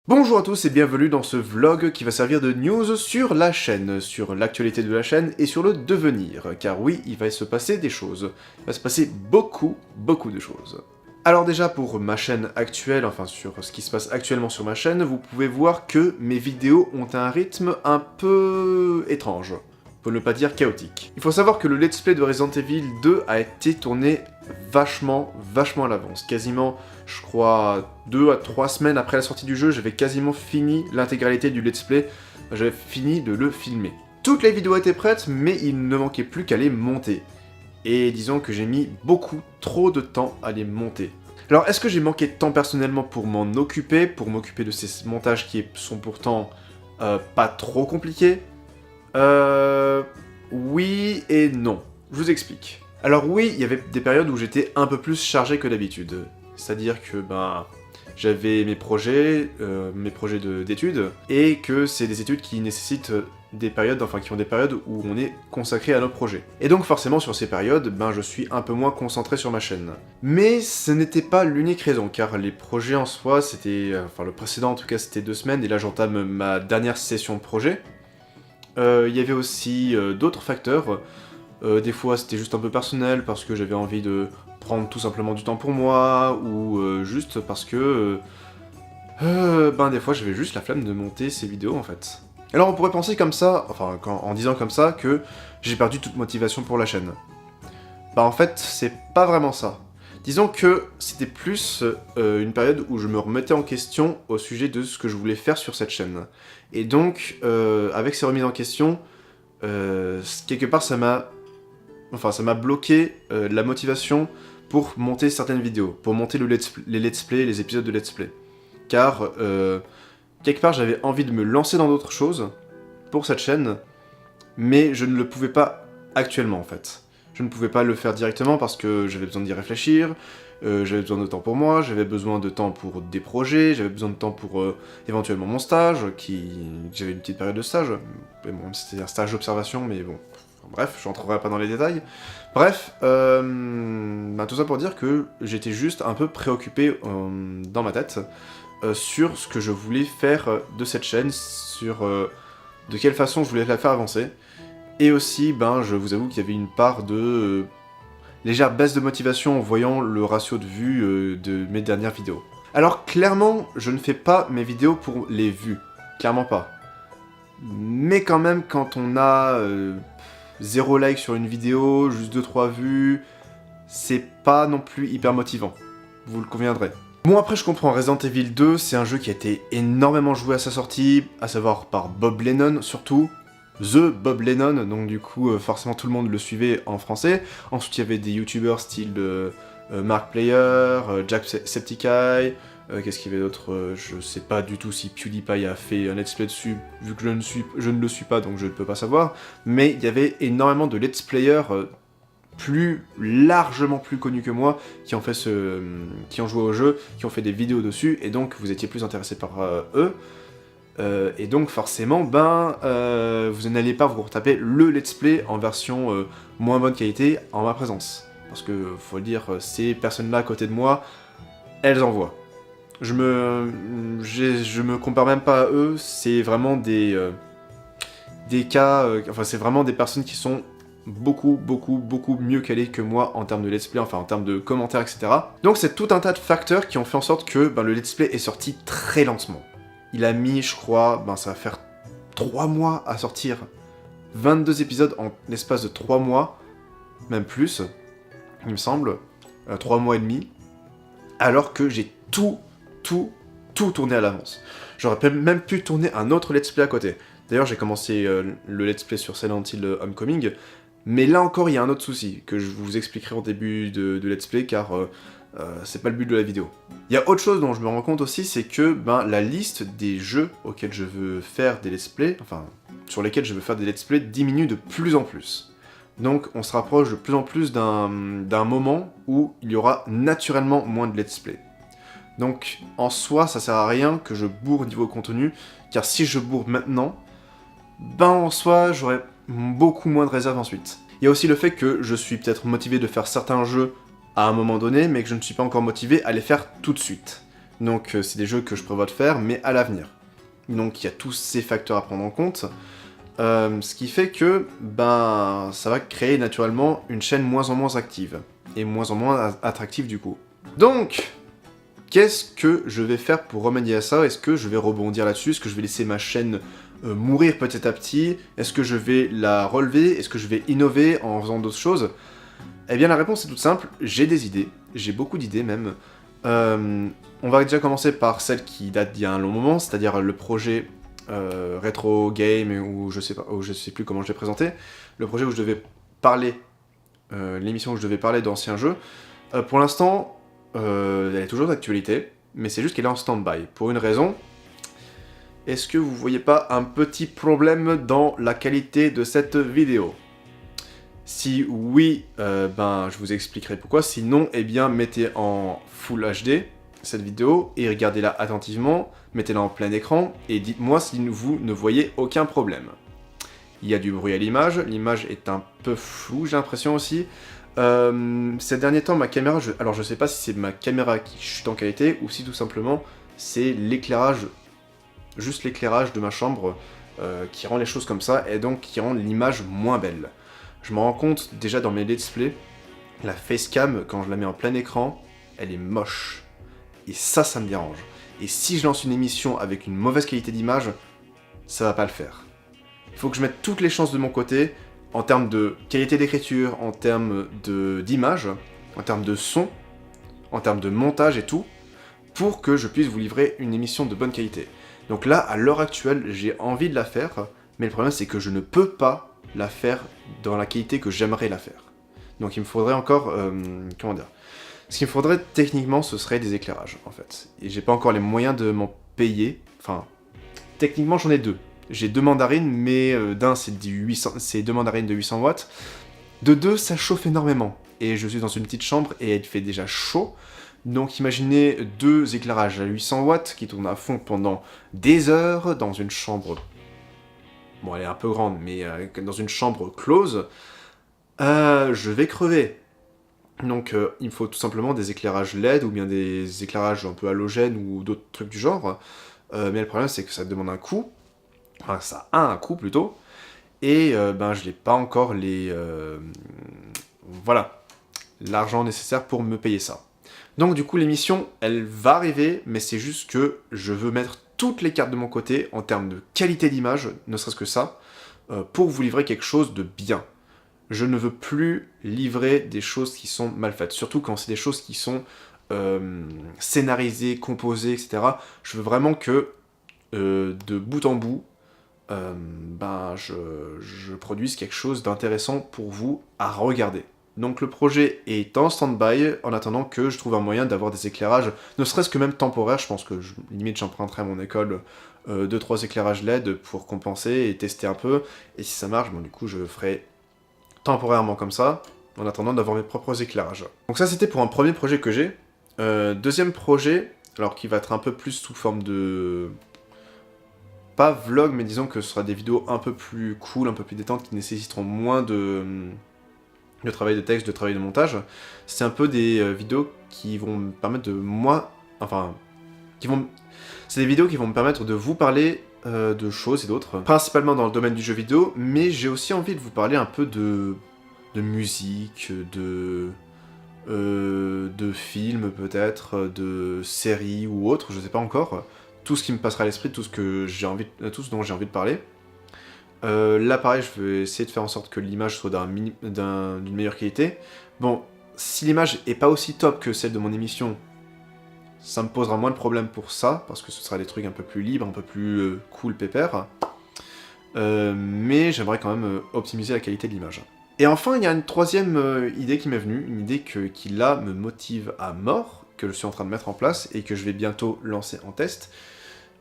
Bonjour à tous et bienvenue dans ce vlog qui va servir de news sur la chaîne, sur l'actualité de la chaîne et sur le devenir, car oui, il va se passer des choses. Il va se passer beaucoup de choses. Alors déjà pour ma chaîne actuelle, enfin sur ce qui se passe actuellement sur ma chaîne, vous pouvez voir que mes vidéos ont un rythme un peu étrange, pour ne pas dire chaotique. Il faut savoir que le let's play de Resident Evil 2 a été tourné vachement à l'avance. Quasiment, je crois, 2 à 3 semaines après la sortie du jeu, j'avais quasiment fini l'intégralité du let's play. J'avais fini de le filmer. Toutes les vidéos étaient prêtes, mais il ne manquait plus qu'à les monter. Et disons que j'ai mis beaucoup trop de temps à les monter. Alors, est-ce que j'ai manqué de temps personnellement pour m'occuper de ces montages qui sont pourtant pas trop compliqués? Oui et non. Je vous explique. Alors oui, il y avait des périodes où j'étais un peu plus chargé que d'habitude. C'est-à-dire que, j'avais mes projets d'études, et que c'est des études qui nécessitent des périodes, qui ont des périodes où on est consacré à nos projets. Et donc forcément, sur ces périodes, je suis un peu moins concentré sur ma chaîne. Mais ce n'était pas l'unique raison, car les projets en soi, c'était... le précédent en tout cas, c'était 2 semaines, et là j'entame ma dernière session de projet. Il y avait aussi d'autres facteurs. Des fois c'était juste un peu personnel parce que j'avais envie de prendre tout simplement du temps pour moi, ou juste parce que des fois j'avais juste la flemme de monter ces vidéos en fait. Alors on pourrait penser comme ça, en disant comme ça, que j'ai perdu toute motivation pour la chaîne. En fait c'est pas vraiment ça. Disons que c'était plus une période où je me remettais en question au sujet de ce que je voulais faire sur cette chaîne. Et donc, avec ces remises en question, quelque part ça m'a bloqué la motivation pour monter certaines vidéos, pour monter les let's play, les épisodes de let's play. Car, quelque part j'avais envie de me lancer dans d'autres choses pour cette chaîne, mais je ne le pouvais pas actuellement en fait. Je ne pouvais pas le faire directement parce que j'avais besoin d'y réfléchir, j'avais besoin de temps pour moi, j'avais besoin de temps pour des projets, j'avais besoin de temps pour éventuellement mon stage, j'avais une petite période de stage, mais bon, c'était un stage d'observation, mais bon, bref, je rentrerai pas dans les détails. Bref, tout ça pour dire que j'étais juste un peu préoccupé dans ma tête sur ce que je voulais faire de cette chaîne, sur de quelle façon je voulais la faire avancer. Et aussi, je vous avoue qu'il y avait une part de légère baisse de motivation en voyant le ratio de vues de mes dernières vidéos. Alors clairement, je ne fais pas mes vidéos pour les vues, clairement pas. Mais quand même, quand on a 0 like sur une vidéo, juste 2-3 vues, c'est pas non plus hyper motivant, vous le conviendrez. Bon, après je comprends, Resident Evil 2, c'est un jeu qui a été énormément joué à sa sortie, à savoir par Bob Lennon surtout, The Bob Lennon, donc du coup forcément tout le monde le suivait en français. Ensuite il y avait des youtubeurs style Markplayer, Jacksepticeye, qu'est-ce qu'il y avait d'autre, je sais pas du tout si PewDiePie a fait un let's play dessus, vu que je ne le suis pas donc je ne peux pas savoir, mais il y avait énormément de let's players largement plus connus que moi, qui ont joué au jeu, qui ont fait des vidéos dessus, et donc vous étiez plus intéressé par eux. Et donc forcément, vous n'allez pas vous retaper le let's play en version moins bonne qualité en ma présence. Parce que, faut le dire, ces personnes-là à côté de moi, elles en voient. Je me compare même pas à eux, c'est vraiment des cas... c'est vraiment des personnes qui sont beaucoup mieux calées que moi en termes de let's play, en termes de commentaires, etc. Donc c'est tout un tas de facteurs qui ont fait en sorte que le let's play est sorti très lentement. Il a mis, je crois, ça va faire 3 mois à sortir. 22 épisodes en l'espace de 3 mois, même plus, il me semble, 3 mois et demi, alors que j'ai tout tourné à l'avance. J'aurais même pu tourner un autre let's play à côté. D'ailleurs, j'ai commencé le let's play sur Silent Hill Homecoming, mais là encore, il y a un autre souci, que je vous expliquerai en début de let's play, car... c'est pas le but de la vidéo. Il y a autre chose dont je me rends compte aussi, c'est que la liste des jeux auxquels je veux faire des let's play, sur lesquels je veux faire des let's play, diminue de plus en plus. Donc on se rapproche de plus en plus d'un moment où il y aura naturellement moins de let's play. Donc en soi, ça sert à rien que je bourre niveau contenu, car si je bourre maintenant, en soi, j'aurai beaucoup moins de réserve ensuite. Il y a aussi le fait que je suis peut-être motivé de faire certains jeux à un moment donné, mais que je ne suis pas encore motivé à les faire tout de suite. Donc c'est des jeux que je prévois de faire, mais à l'avenir. Donc il y a tous ces facteurs à prendre en compte. Ce qui fait que, ben, ça va créer naturellement une chaîne moins en moins active. Et moins en moins attractive du coup. Donc, qu'est-ce que je vais faire pour remédier à ça? Est-ce que je vais rebondir là-dessus? Est-ce que je vais laisser ma chaîne mourir petit à petit? Est-ce que je vais la relever? Est-ce que je vais innover en faisant d'autres choses? Eh bien la réponse est toute simple, j'ai des idées, j'ai beaucoup d'idées même. On va déjà commencer par celle qui date d'il y a un long moment, c'est-à-dire le projet Retro Game, ou je sais plus comment je l'ai présenté, le projet où je devais parler, l'émission où je devais parler d'anciens jeux. Pour l'instant, elle est toujours d'actualité, mais c'est juste qu'elle est en stand-by. Pour une raison, est-ce que vous voyez pas un petit problème dans la qualité de cette vidéo? Si oui, ben je vous expliquerai pourquoi. Sinon, eh bien mettez en Full HD cette vidéo et regardez-la attentivement, mettez-la en plein écran et dites-moi si vous ne voyez aucun problème. Il y a du bruit à l'image est un peu floue, j'ai l'impression aussi. Ces derniers temps, ma caméra, alors je sais pas si c'est ma caméra qui chute en qualité ou si tout simplement c'est l'éclairage, juste l'éclairage de ma chambre qui rend les choses comme ça et donc qui rend l'image moins belle. Je me rends compte déjà dans mes let's play, la facecam, quand je la mets en plein écran, elle est moche. Et ça me dérange. Et si je lance une émission avec une mauvaise qualité d'image, ça va pas le faire. Il faut que je mette toutes les chances de mon côté, en termes de qualité d'écriture, en termes d'image, en termes de son, en termes de montage et tout, pour que je puisse vous livrer une émission de bonne qualité. Donc là, à l'heure actuelle, j'ai envie de la faire, mais le problème c'est que je ne peux pas la faire dans la qualité que j'aimerais la faire. Donc il me faudrait encore, comment dire, ce qu'il me faudrait techniquement ce serait des éclairages en fait. Et j'ai pas encore les moyens de m'en payer, enfin, techniquement j'en ai deux. J'ai deux mandarines, mais d'un c'est deux mandarines de 800 watts, de deux ça chauffe énormément. Et je suis dans une petite chambre et elle fait déjà chaud, donc imaginez deux éclairages à 800 watts qui tournent à fond pendant des heures dans une chambre. Bon, elle est un peu grande, mais dans une chambre close, je vais crever. Donc, il me faut tout simplement des éclairages LED, ou bien des éclairages un peu halogènes, ou d'autres trucs du genre. Mais le problème, c'est que ça demande un coût. Enfin, ça a un coût, plutôt. Et, ben, je n'ai pas encore voilà, l'argent nécessaire pour me payer ça. Donc, du coup, l'émission, elle va arriver, mais c'est juste que je veux mettre toutes les cartes de mon côté, en termes de qualité d'image, ne serait-ce que ça, pour vous livrer quelque chose de bien. Je ne veux plus livrer des choses qui sont mal faites, surtout quand c'est des choses qui sont scénarisées, composées, etc. Je veux vraiment que, de bout en bout, ben, je produise quelque chose d'intéressant pour vous à regarder. Donc le projet est en stand-by, en attendant que je trouve un moyen d'avoir des éclairages, ne serait-ce que même temporaires. Je pense que limite j'emprunterai à mon école 2-3 éclairages LED pour compenser et tester un peu, et si ça marche, bon du coup je ferai temporairement comme ça, en attendant d'avoir mes propres éclairages. Donc ça c'était pour un premier projet que j'ai. Deuxième projet, alors qui va être un peu plus sous forme de... pas vlog, mais disons que ce sera des vidéos un peu plus cool, un peu plus détentes, qui nécessiteront moins de travail de texte, de travail de montage. C'est un peu des vidéos qui vont me permettre de moi... Enfin... C'est des vidéos qui vont me permettre de vous parler de choses et d'autres, principalement dans le domaine du jeu vidéo, mais j'ai aussi envie de vous parler un peu de musique, de films peut-être, de séries ou autres, je sais pas encore. Tout ce qui me passera à l'esprit, tout ce dont j'ai envie de parler. Là pareil, je vais essayer de faire en sorte que l'image soit d'une meilleure qualité. Bon, si l'image est pas aussi top que celle de mon émission, ça me posera moins de problèmes pour ça, parce que ce sera des trucs un peu plus libres, un peu plus cool, pépère. Mais j'aimerais quand même optimiser la qualité de l'image. Et enfin, il y a une troisième idée qui m'est venue, une idée qui là me motive à mort, que je suis en train de mettre en place, et que je vais bientôt lancer en test,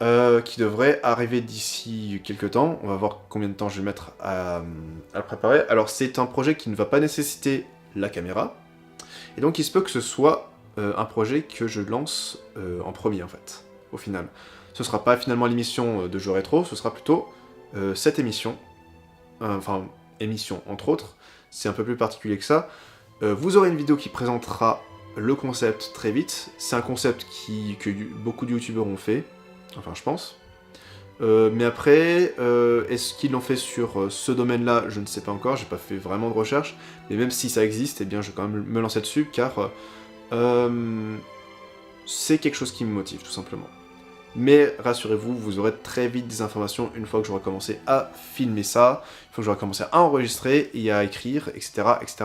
qui devrait arriver d'ici quelques temps. On va voir combien de temps je vais mettre à le préparer. Alors c'est un projet qui ne va pas nécessiter la caméra, et donc il se peut que ce soit un projet que je lance en premier en fait, au final. Ce sera pas finalement l'émission de jeux rétro, ce sera plutôt cette émission, enfin émission entre autres, c'est un peu plus particulier que ça. Vous aurez une vidéo qui présentera le concept très vite. C'est un concept que beaucoup de youtubeurs ont fait, enfin je pense. Mais après, est-ce qu'ils l'ont fait sur ce domaine-là? Je ne sais pas encore, j'ai pas fait vraiment de recherche, mais même si ça existe, eh bien je vais quand même me lancer dessus, car c'est quelque chose qui me motive, tout simplement. Mais rassurez-vous, vous aurez très vite des informations une fois que j'aurai commencé à filmer ça, une fois que j'aurai commencé à enregistrer et à écrire, etc., etc.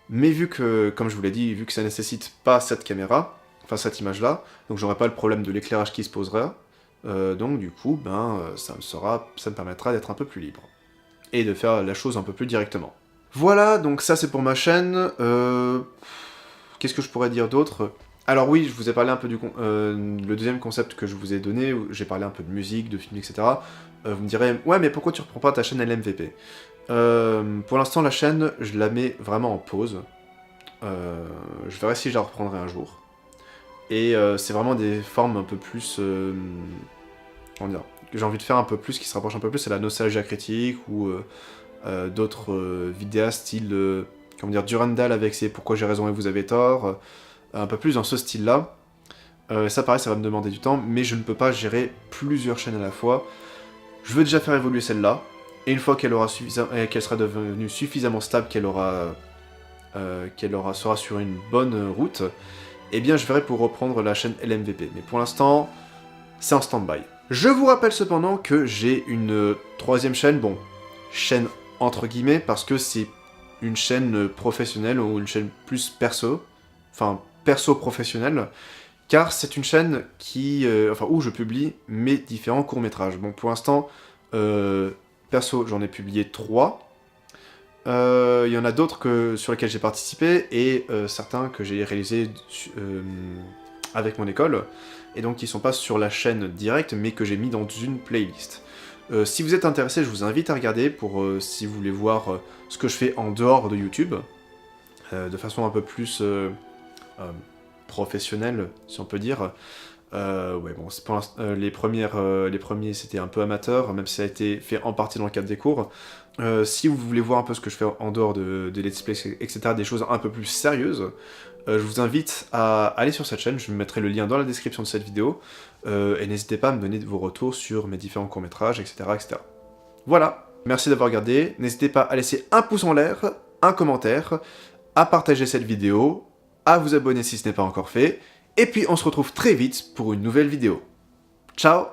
Mais vu que, comme je vous l'ai dit, vu que ça nécessite pas cette caméra, enfin cette image-là, donc j'aurai pas le problème de l'éclairage qui se posera, donc du coup, ça me permettra d'être un peu plus libre. Et de faire la chose un peu plus directement. Voilà, donc ça c'est pour ma chaîne. Qu'est-ce que je pourrais dire d'autre? Alors oui, je vous ai parlé un peu le deuxième concept que je vous ai donné, où j'ai parlé un peu de musique, de films, etc. Vous me direz, ouais mais pourquoi tu reprends pas ta chaîne LMVP? Pour l'instant la chaîne, je la mets vraiment en pause. Je verrai si je la reprendrai un jour. Et c'est vraiment des formes un peu plus... comment dire, j'ai envie de faire un peu plus, qui se rapproche un peu plus à la nostalgie critique, ou d'autres vidéastes style, comment dire, Durandal avec ses Pourquoi j'ai raison et vous avez tort, un peu plus dans ce style-là. Ça pareil, ça va me demander du temps, mais je ne peux pas gérer plusieurs chaînes à la fois. Je veux déjà faire évoluer celle-là, et une fois qu'elle sera devenue suffisamment stable, sera sur une bonne route, eh bien je verrai pour reprendre la chaîne LMVP. Mais pour l'instant, c'est en stand-by. Je vous rappelle cependant que j'ai une troisième chaîne, bon, chaîne entre guillemets, parce que c'est une chaîne professionnelle, ou une chaîne plus perso, enfin perso-professionnelle, car c'est une chaîne où je publie mes différents courts-métrages. Bon, pour l'instant, perso, j'en ai publié 3. Il y en a d'autres sur lesquels j'ai participé, et certains que j'ai réalisés avec mon école, et donc qui sont pas sur la chaîne directe, mais que j'ai mis dans une playlist. Si vous êtes intéressé, je vous invite à regarder, si vous voulez voir ce que je fais en dehors de YouTube, de façon un peu plus professionnelle, si on peut dire. Ouais, bon, les premiers c'était un peu amateur, même si ça a été fait en partie dans le cadre des cours. Si vous voulez voir un peu ce que je fais en dehors de let's play, etc., des choses un peu plus sérieuses, je vous invite à aller sur cette chaîne, je vous mettrai le lien dans la description de cette vidéo, et n'hésitez pas à me donner vos retours sur mes différents courts-métrages, etc., etc. Voilà, merci d'avoir regardé, n'hésitez pas à laisser un pouce en l'air, un commentaire, à partager cette vidéo, à vous abonner si ce n'est pas encore fait, et puis on se retrouve très vite pour une nouvelle vidéo. Ciao!